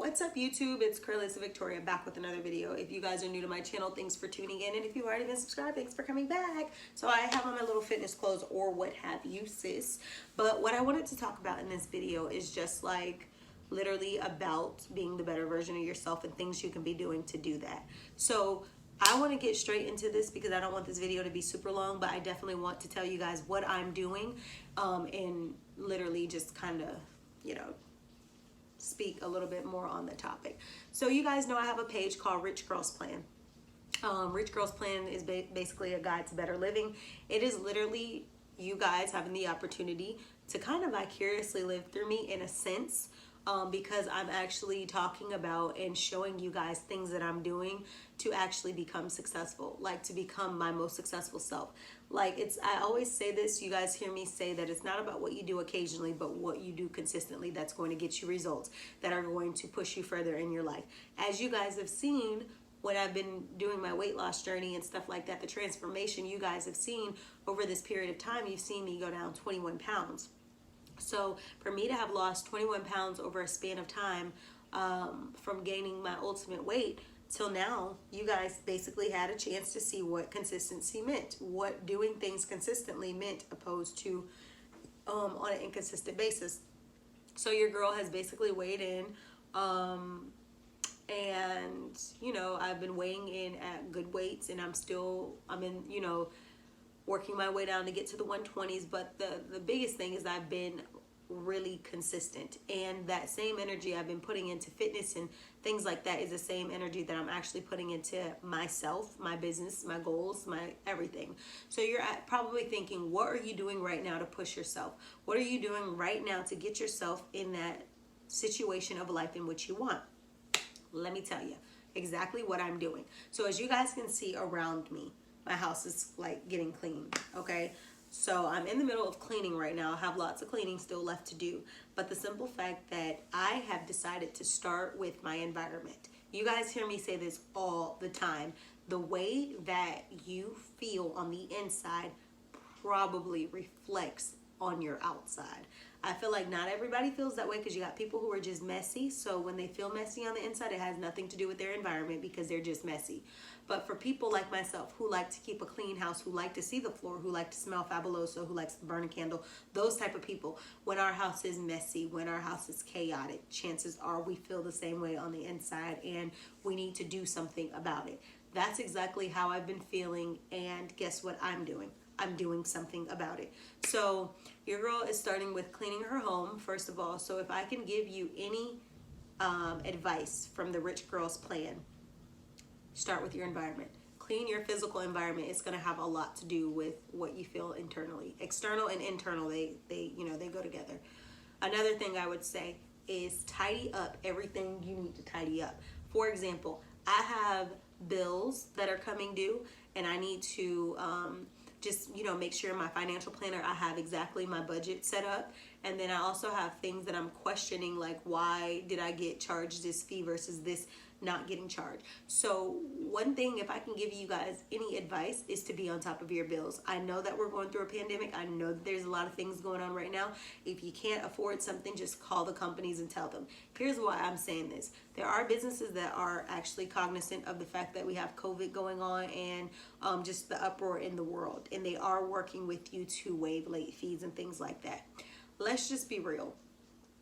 What's up, YouTube? It's cralisa Victoria back with another video. If you guys are new to my channel, thanks for tuning in, and if you've already been subscribed, thanks for coming back. So I have on my little fitness clothes or what have you, sis. But what I wanted to talk about in this video is just like literally about being the better version of yourself and things you can be doing to do that. So I want to get straight into this because I don't want this video to be super long, but I definitely want to tell you guys what I'm doing and literally just kind of, speak a little bit more on the topic. So you guys know I have a page called Rich Girls Plan. Rich Girls Plan is basically a guide to better living. It is literally you guys having the opportunity to kind of vicariously live through me in a sense, because I'm actually talking about and showing you guys things that I'm doing to actually become successful, like to become my most successful self. Like I always say this, you guys hear me say that it's not about what you do occasionally, but what you do consistently that's going to get you results that are going to push you further in your life. As you guys have seen, when I've been doing my weight loss journey and stuff like that, the transformation you guys have seen over this period of time, you've seen me go down 21 pounds. So for me to have lost 21 pounds over a span of time, from gaining my ultimate weight till now, you guys basically had a chance to see what consistency meant, what doing things consistently meant opposed to on an inconsistent basis. So your girl has basically weighed in, and I've been weighing in at good weights, and I'm in working my way down to get to the 120s. But the biggest thing is I've been really consistent, and that same energy I've been putting into fitness and things like that is the same energy that I'm actually putting into myself, my business, my goals, my everything. So you're probably thinking, what are you doing right now to push yourself? What are you doing right now to get yourself in that situation of life in which you want? Let me tell you exactly what I'm doing. So as you guys can see around me, my house is like getting clean, okay? So I'm in the middle of cleaning right now. I have lots of cleaning still left to do. But the simple fact that I have decided to start with my environment. You guys hear me say this all the time. The way that you feel on the inside probably reflects on your outside. I feel like not everybody feels that way because you got people who are just messy. So when they feel messy on the inside, it has nothing to do with their environment because they're just messy. But for people like myself who like to keep a clean house, who like to see the floor, who like to smell fabuloso, who likes to burn a candle, those type of people, when our house is messy, when our house is chaotic, chances are we feel the same way on the inside and we need to do something about it. That's exactly how I've been feeling, and guess what I'm doing? I'm doing something about it. So your girl is starting with cleaning her home, first of all. So if I can give you any advice from the Rich Girls Plan, start with your environment. Clean your physical environment. It's going to have a lot to do with what you feel internally. External and internal, they go together. Another thing I would say is tidy up everything you need to tidy up. For example, I have bills that are coming due, and I need to just make sure in my financial planner I have exactly my budget set up. And then I also have things that I'm questioning, like why did I get charged this fee versus this not getting charged. So one thing, if I can give you guys any advice, is to be on top of your bills. I know that we're going through a pandemic. I know that there's a lot of things going on right now. If you can't afford something, just call the companies and tell them. Here's why I'm saying this. There are businesses that are actually cognizant of the fact that we have COVID going on and just the uproar in the world, and they are working with you to waive late fees and things like that. Let's just be real.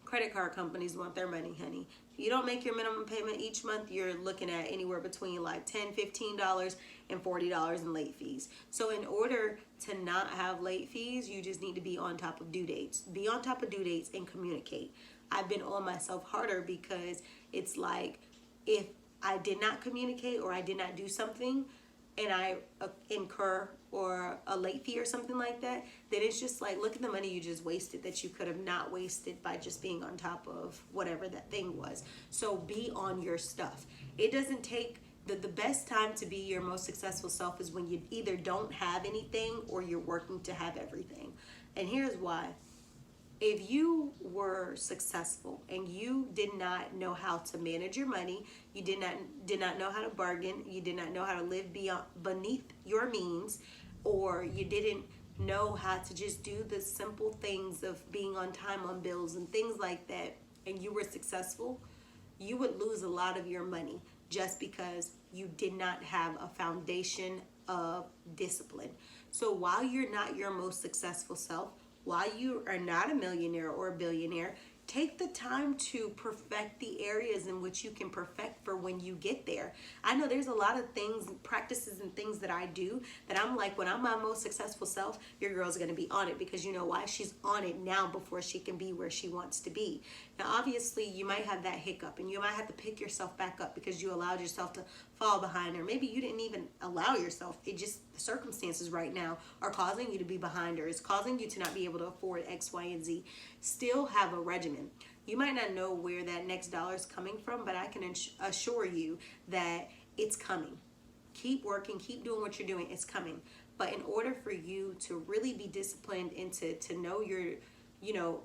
Credit card companies want their money, honey. If you don't make your minimum payment each month, you're looking at anywhere between like $10, $15, and $40 in late fees. So in order to not have late fees, you just need to be on top of due dates. Be on top of due dates and communicate. I've been on myself harder because it's like if I did not communicate or I did not do something and I incur or a late fee or something like that, then it's just like, look at the money you just wasted that you could have not wasted by just being on top of whatever that thing was. So be on your stuff. It doesn't take, the best time to be your most successful self is when you either don't have anything or you're working to have everything. And here's why. If you were successful and you did not know how to manage your money, you did not know how to bargain, you did not know how to live beneath your means, or you didn't know how to just do the simple things of being on time on bills and things like that, and you were successful, you would lose a lot of your money just because you did not have a foundation of discipline. So while you're not your most successful self, while you are not a millionaire or a billionaire, take the time to perfect the areas in which you can perfect for when you get there. I know there's a lot of things, practices and things that I do that I'm like, when I'm my most successful self, your girl's going to be on it, because you know why? She's on it now before she can be where she wants to be. Now, obviously, you might have that hiccup and you might have to pick yourself back up because you allowed yourself to fall behind, or maybe you didn't even allow yourself. It just, the circumstances right now are causing you to be behind, or it's causing you to not be able to afford X, Y, and Z. Still have a regimen. You might not know where that next dollar is coming from, but I can assure you that it's coming. Keep working, keep doing what you're doing, it's coming. But in order for you to really be disciplined and to know your,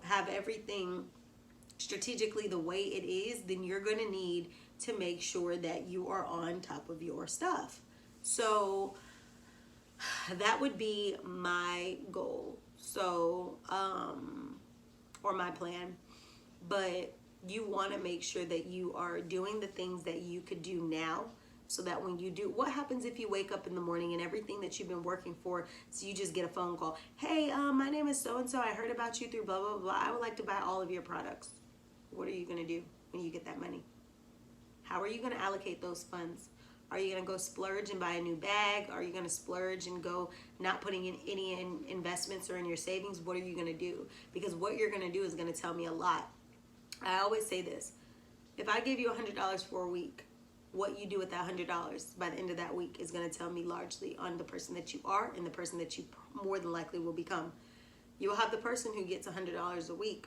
have everything strategically the way it is, then you're going to need to make sure that you are on top of your stuff. So that would be my goal. So, or my plan. But you want to make sure that you are doing the things that you could do now, so that when you do, what happens if you wake up in the morning and everything that you've been working for, so you just get a phone call, hey, my name is so-and-so, I heard about you through blah, blah, blah, I would like to buy all of your products. What are you going to do when you get that money? How are you going to allocate those funds? Are you going to go splurge and buy a new bag? Are you going to splurge and go not putting in any investments or in your savings? What are you going to do? Because what you're going to do is going to tell me a lot. I always say this. If I give you $100 for a week, what you do with that $100 by the end of that week is going to tell me largely on the person that you are and the person that you more than likely will become. You will have the person who gets $100 a week.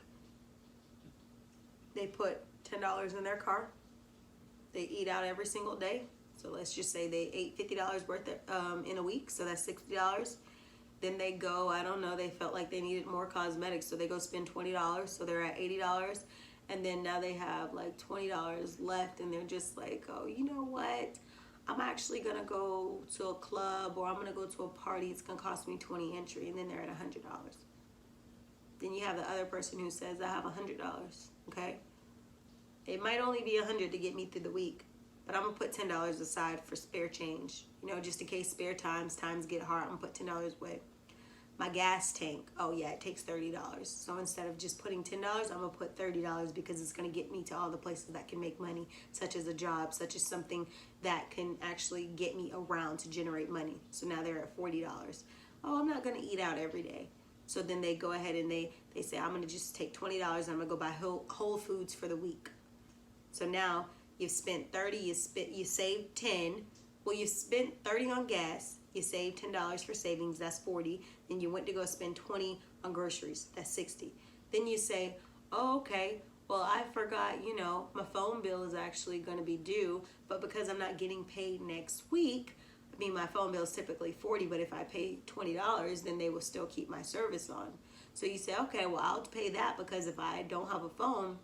They put $10 in their car. They eat out every single day. So let's just say they ate $50 worth in a week. So that's $60. Then they go, I don't know, they felt like they needed more cosmetics. So they go spend $20. So they're at $80. And then now they have like $20 left. And they're just like, oh, you know what? I'm actually going to go to a club, or I'm going to go to a party. It's going to cost me $20 entry. And then they're at $100. Then you have the other person who says, I have $100. Okay? It might only be $100 to get me through the week, but I'm gonna put $10 aside for spare change. Just in case times get hard, I'm gonna put $10 away. My gas tank, oh yeah, it takes $30. So instead of just putting $10, I'm gonna put $30 because it's gonna get me to all the places that can make money, such as a job, such as something that can actually get me around to generate money. So now they're at $40. Oh, I'm not gonna eat out every day. So then they go ahead and they say, I'm gonna just take $20 and I'm gonna go buy Whole Foods for the week. So now you've spent 30, you saved 10. Well, you spent 30 on gas, you saved $10 for savings, that's 40. Then you went to go spend 20 on groceries, that's 60. Then you say, oh, okay, well, I forgot, my phone bill is actually going to be due, but because I'm not getting paid next week, my phone bill is typically 40, but if I pay $20, then they will still keep my service on. So you say, okay, well, I'll pay that, because if I don't have a phone,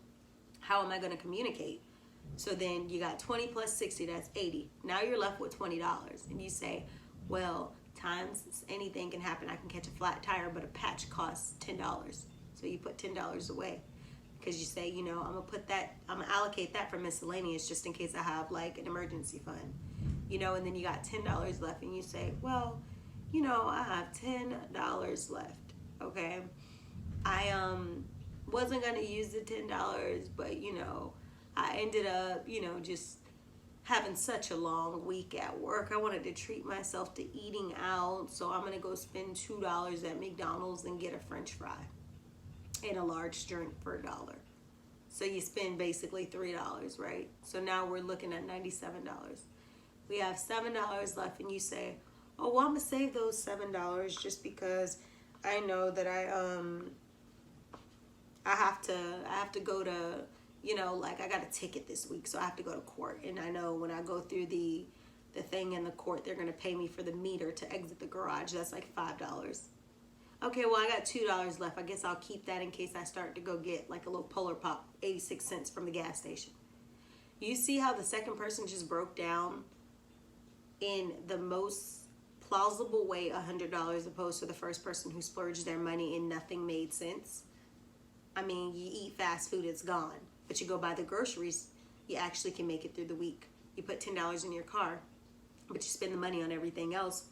how am I going to communicate? So then you got 20 plus 60, that's 80. Now you're left with $20. And you say, well, times anything can happen. I can catch a flat tire, but a patch costs $10. So you put $10 away, because you say, I'm going to allocate that for miscellaneous just in case I have like an emergency fund. And then you got $10 left, and you say, well, I have $10 left. Okay. I wasn't going to use the $10, but I ended up, just having such a long week at work. I wanted to treat myself to eating out, so I'm going to go spend $2 at McDonald's and get a French fry and a large drink for $1. So you spend basically $3, right? So now we're looking at $97. We have $7 left, and you say, oh, well, I'm going to save those $7 just because I know that I have to go to, I got a ticket this week, so I have to go to court. And I know when I go through the thing in the court, they're going to pay me for the meter to exit the garage. That's like $5. Okay, well, I got $2 left. I guess I'll keep that in case I start to go get like a little Polar Pop, 86 cents from the gas station. You see how the second person just broke down in the most plausible way $100 opposed to the first person who splurged their money and nothing made sense? You eat fast food, it's gone. But you go buy the groceries, you actually can make it through the week. You put $10 in your car, but you spend the money on everything else.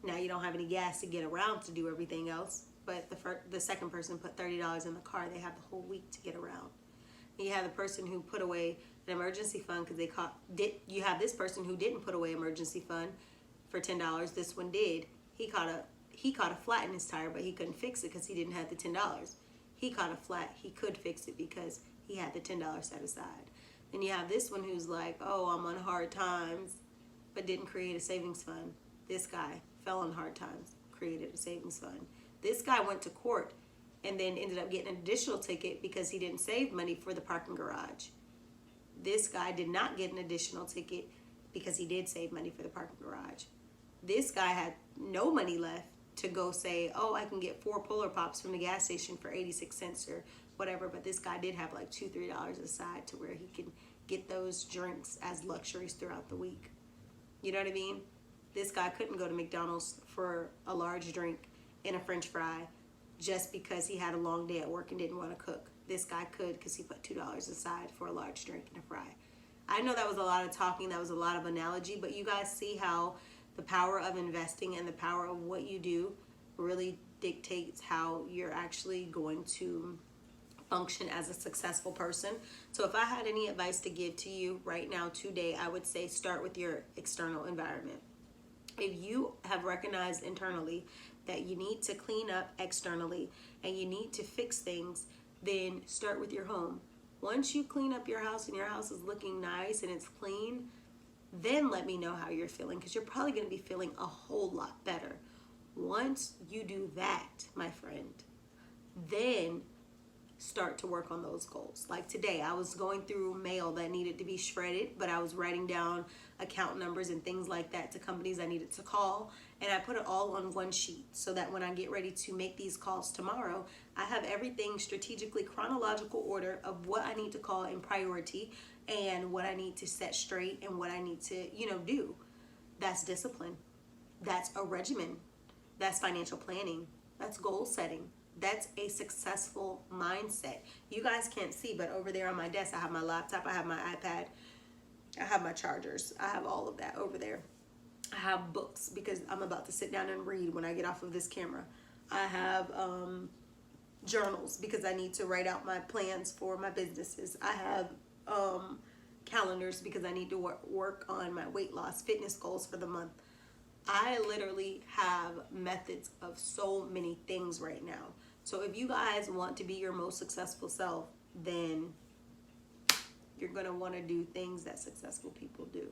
Now you don't have any gas to get around to do everything else. But the second person put $30 in the car. They have the whole week to get around. And you have the person who put away an emergency fund because you have this person who didn't put away emergency fund for $10. This one did. He caught a flat in his tire, but he couldn't fix it because he didn't have the $10. He caught a flat. He could fix it because he had the $10 set aside. Then you have this one who's like, oh, I'm on hard times, but didn't create a savings fund. This guy fell on hard times, created a savings fund. This guy went to court and then ended up getting an additional ticket because he didn't save money for the parking garage. This guy did not get an additional ticket because he did save money for the parking garage. This guy had no money left to go say, oh, I can get 4 Polar Pops from the gas station for 86 cents or whatever. But this guy did have like $2, $3 aside to where he can get those drinks as luxuries throughout the week. You know what I mean? This guy couldn't go to McDonald's for a large drink and a French fry just because he had a long day at work and didn't want to cook. This guy could because he put $2 aside for a large drink and a fry. I know that was a lot of talking, that was a lot of analogy, but you guys see how the power of investing and the power of what you do really dictates how you're actually going to function as a successful person. So if I had any advice to give to you right now today, I would say start with your external environment. If you have recognized internally that you need to clean up externally and you need to fix things, then start with your home. Once you clean up your house and your house is looking nice and it's clean, then let me know how you're feeling, because you're probably going to be feeling a whole lot better. Once you do that, my friend, then start to work on those goals. Like today, I was going through mail that needed to be shredded, but I was writing down account numbers and things like that to companies I needed to call, and I put it all on one sheet so that when I get ready to make these calls tomorrow, I have everything strategically chronological order of what I need to call in priority and what I need to set straight and what I need to, do. That's discipline. That's a regimen. That's financial planning. That's goal setting. That's a successful mindset. You guys can't see, but over there on my desk, I have my laptop, I have my iPad, I have my chargers, I have all of that over there. I have books because I'm about to sit down and read when I get off of this camera. I have journals because I need to write out my plans for my businesses. I have calendars because I need to work on my weight loss fitness goals for the month. I literally have methods of so many things right now. So if you guys want to be your most successful self, then you're going to want to do things that successful people do.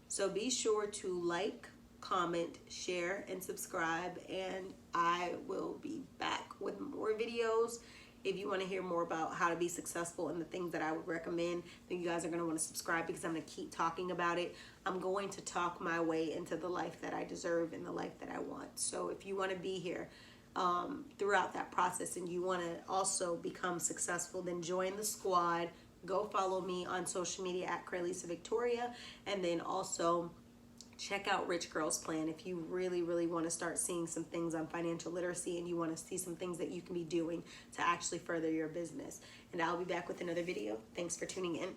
So be sure to like, comment, share, and subscribe, and I will be back with more videos. If you want to hear more about how to be successful and the things that I would recommend, then you guys are going to want to subscribe because I'm going to keep talking about it. I'm going to talk my way into the life that I deserve and the life that I want. So if you want to be here throughout that process and you want to also become successful, then join the squad. Go follow me on social media at cralisa Victoria, and then also check out Rich Girls Plan if you really, really want to start seeing some things on financial literacy and you want to see some things that you can be doing to actually further your business. And I'll be back with another video. Thanks for tuning in.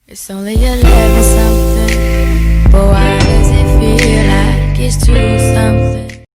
It's only 11, so